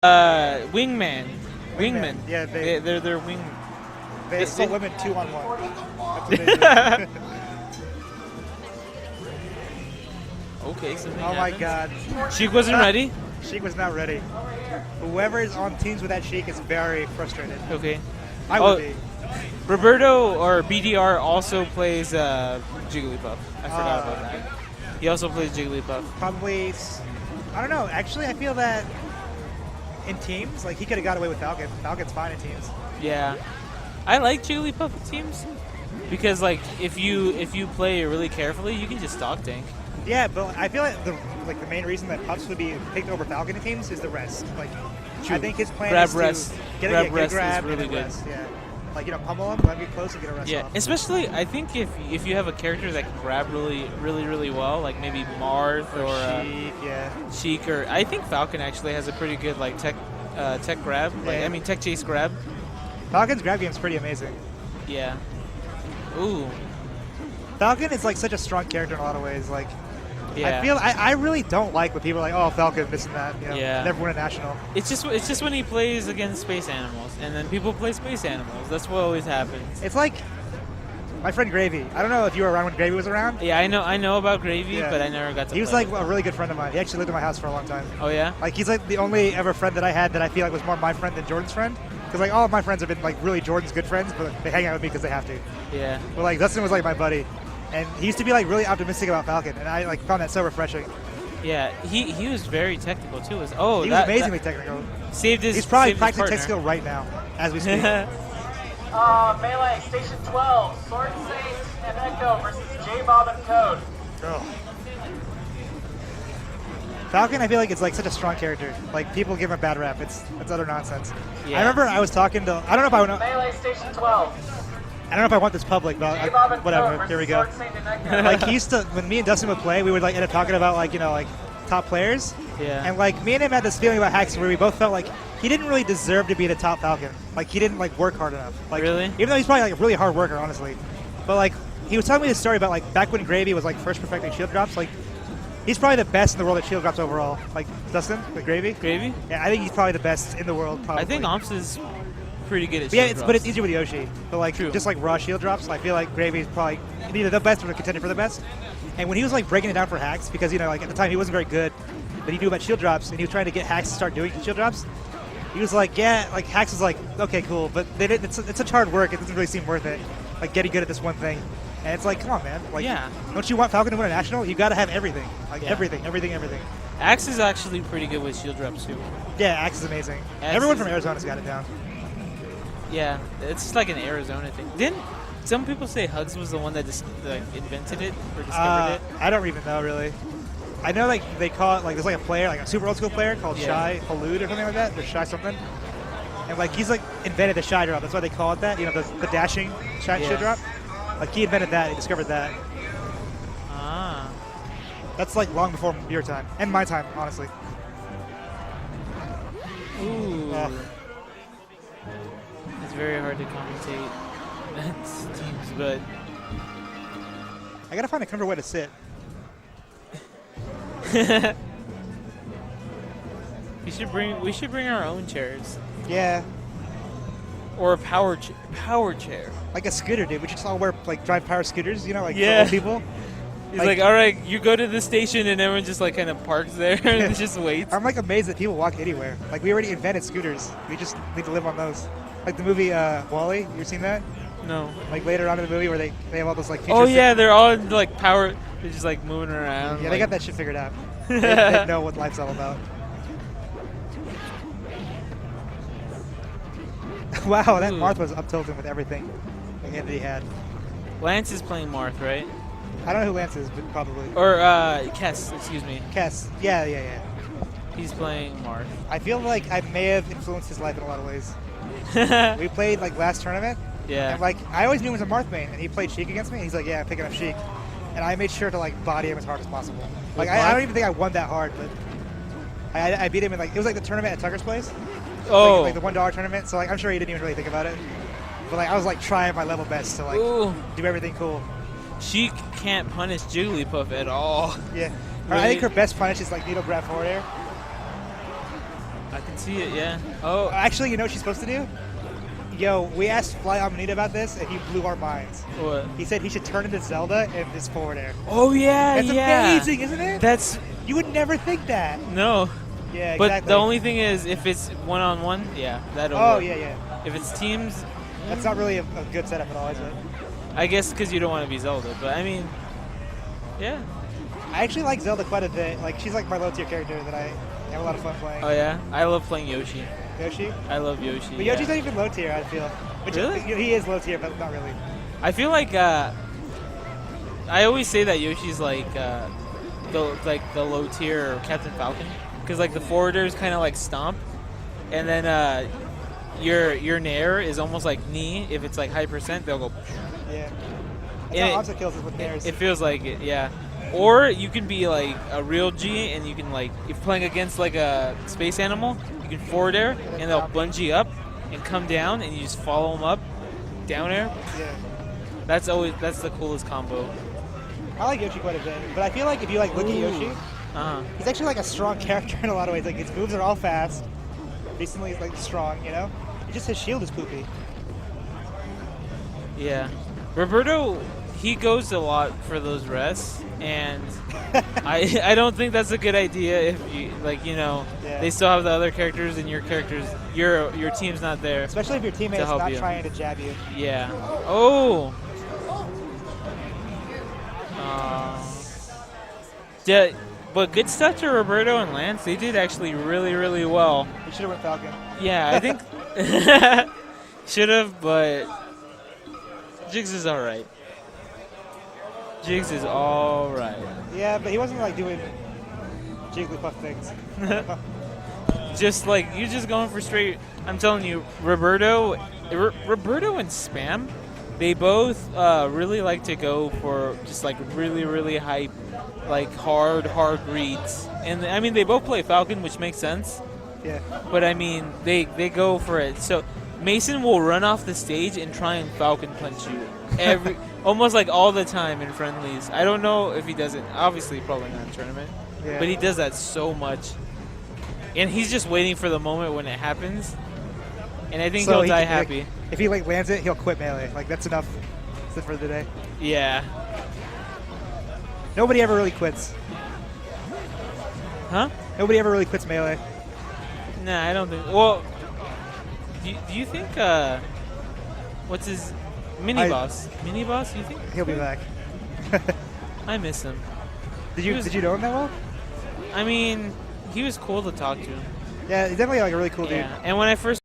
Wingman. Wingman. Yeah, they're wing. They split women 2-on-1. That's what they do. Okay, something Oh my happens. God. Sheik wasn't ready. Sheik was not ready. Whoever is on teams with that Sheik is very frustrated. Okay. I would be. Roberto or BDR also plays Jigglypuff. I forgot about that. He also plays Jigglypuff. Probably, I don't know. Actually, I feel that in teams, like he could have got away with Falcon. Falcon's fine in teams. Yeah, I like Jigglypuff in teams because like if you play really carefully, you can just stock tank. Yeah, but I feel like the main reason that Pups would be picked over Falcon in teams is the rest. Like, True. I think his plan grab is rest. to get grab a rest grab is really and good. rest. Yeah, like pummel him, let him get close and get a rest Yeah, off. especially I think if you have a character that can grab really well, like maybe Marth or Sheik, yeah. Sheik, or I think Falcon actually has a pretty good like tech grab. Like, Yeah. I mean tech chase grab. Falcon's grab game is pretty amazing. Yeah. Ooh. Falcon is like such a strong character in a lot of ways. Like, Yeah. I really don't like when people are like, oh, Falcon, this and that. You know, Yeah. never win a national. It's just when he plays against space animals, and then people play space animals. That's what always happens. It's like my friend Gravy. I don't know if you were around when Gravy was around. Yeah, I know about Gravy, Yeah. but I never got to. He was play. like a really good friend of mine. He actually lived in my house for a long time. Oh yeah. Like he's like the only ever friend that I had that I feel like was more my friend than Jordan's friend. Because like all of my friends have been like really Jordan's good friends, but they hang out with me because they have to. Yeah. But like Dustin was like my buddy, and he used to be like really optimistic about Falcon, and I like found that so refreshing. Yeah. He was very technical too. He was amazingly technical. Saved his. He's probably saved his practicing partner. tech skill right now as we speak. Melee, Station 12, Sword Saint and Echo versus J-Bob and Toad. Oh. Falcon, I feel like it's like such a strong character. Like people give him a bad rap. It's utter nonsense. Yeah. I remember I was talking to. I don't know if I want. Melee, Station 12, I don't know if I want this public, but J-Bob and whatever. Toad Here we versus go. Sword Saint and Echo. Like he used to, when me and Dustin would play, we would like end up talking about like top players. Yeah. And like me and him had this feeling about Hax where we both felt like he didn't really deserve to be the top Falcon. Like he didn't like work hard enough. Like Really? even though he's probably like a really hard worker, honestly. But like he was telling me this story about like back when Gravy was like first perfecting shield drops. Like he's probably the best in the world at shield drops overall. Like Dustin with Gravy. Gravy. Yeah, I think he's probably the best in the world. Probably. I think Omps is pretty good at. But yeah, shield but it's drops. easier with Yoshi. But like True. just like raw shield drops, I feel like Gravy is probably either the best or the contender for the best. And when he was like breaking it down for Hax, because like at the time he wasn't very good, but he knew about shield drops, and he was trying to get Hax to start doing shield drops. He was like, yeah, like Hax was like, okay, cool, but they didn't. It's such hard work. It doesn't really seem worth it. Like getting good at this one thing, and it's like, come on, man. Like, Yeah. Don't you want Falcon to win a national? You got to have everything. Like Yeah. everything. Axe is actually pretty good with shield drops too. Yeah, Axe is amazing. Axe Everyone is- from Arizona's got it down. Yeah, it's just like an Arizona thing. Didn't some people say Hugs was the one that just like invented it or discovered it? I don't even know really. I know like they call it like there's like a player, like a super old school player called Yeah. Shy Halud or something like that, or Shy something. And like he's like invented the Shy drop. That's why they call it that. You know, the dashing Shy Yeah. shit drop. Like he invented that. He discovered that. Ah. That's like long before your time and my time, honestly. Ooh. Ugh. It's very hard to commentate teams, but I gotta find a comfortable way to sit. we should bring our own chairs Yeah, or a power chair. like a scooter, dude. We should just all wear like drive power scooters. You know, like for Yeah. old people. He's like, all right, you go to the station and everyone just like kind of parks there and just waits. I'm like amazed that people walk anywhere. Like we already invented scooters. We just need to live on those. Like the movie Wall-E. You ever seen that? No. Like later on in the movie where they have all those like features. Oh yeah, they're all like power. They're just like moving around. Yeah, like, they got that shit figured out. they know what life's all about. Wow, that Ooh. Marth was up tilting with everything that he had. Lance is playing Marth, right? I don't know who Lance is, but probably. Or Kess, excuse me. Kess. Yeah. He's playing Marth. I feel like I may have influenced his life in a lot of ways. We played like last tournament, Yeah. and like I always knew he was a Marth main, and he played Sheik against me. And he's like, "Yeah, I'm picking up Sheik," and I made sure to like body him as hard as possible. Like I don't even think I won that hard, but I beat him in like it was like the tournament at Tucker's place. Oh. Like the $1 tournament. So like I'm sure he didn't even really think about it, but like I was like trying my level best to like Ooh. do everything cool. She can't punish Jigglypuff at all. Yeah. Really? I think her best punish is like needle grab forward air. I can see it, yeah. Oh, Actually, you know what she's supposed to do? Yo, we asked Fly Amanita about this, and he blew our minds. what? He said he should turn into Zelda and just forward air. Oh, yeah, That's yeah. amazing, isn't it? That's, You would never think that. no. Yeah, But exactly. the only thing is, if it's one-on-one, yeah, that'll Oh, work. yeah, yeah. If it's teams, That's not really a good setup at all, is it? I guess because you don't want to be Zelda. But, I mean, yeah. I actually like Zelda quite a bit. Like, she's like my low tier character that I have a lot of fun playing. Oh, yeah? I love playing Yoshi. Yoshi? I love Yoshi. But Yoshi's not even low tier, I feel. Which Really? He is low tier, but not really. I feel like I always say that Yoshi's like the low tier Captain Falcon, because like the forwarders kind of like stomp, and then your nair is almost like knee. If it's like high percent, they'll go. Yeah. That's And how Hanzo kills us with nairs. It feels like it, yeah. Or you can be like a real G, and you can like if you're playing against like a space animal, you can forward air, and they'll bungee up and come down, and you just follow them up, down air. Yeah. That's the coolest combo. I like Yoshi quite a bit, but I feel like if you like look at Yoshi, Uh-huh. he's actually like a strong character in a lot of ways. Like his moves are all fast. Recently, he's like strong, you know. It's just his shield is poopy. Yeah. Roberto, he goes a lot for those rests, and I don't think that's a good idea if you Yeah. they still have the other characters and your team's not there. Especially if your teammate's help not you. trying to jab you. Yeah. Oh. Yeah, but good stuff to Roberto and Lance. They did actually really, really well. You should have went Falcon. Yeah, I think should have, but Jigs is all right. Jigs is all right. Yeah, but he wasn't like doing Jigglypuff things. Just like you're just going for straight. I'm telling you, Roberto and Spam, they both really like to go for just like really, really high, like hard reads. And I mean, they both play Falcon, which makes sense. Yeah. But I mean, they go for it. So Mason will run off the stage and try and Falcon punch you almost like all the time in friendlies. I don't know if he does it. Obviously, probably not in tournament. Yeah. But he does that so much, and he's just waiting for the moment when it happens. And I think So he'll he die can, happy. like, if he like lands it, he'll quit melee. Like that's enough for the day. Yeah. Nobody ever really quits. Huh? Nobody ever really quits melee. Nah, I don't think. Well, do you think what's his mini boss? Mini boss? You think? He'll be back. I miss him. Did you know him that well? I mean, he was cool to talk to. Yeah, he's definitely like a really cool dude. Yeah. And when I first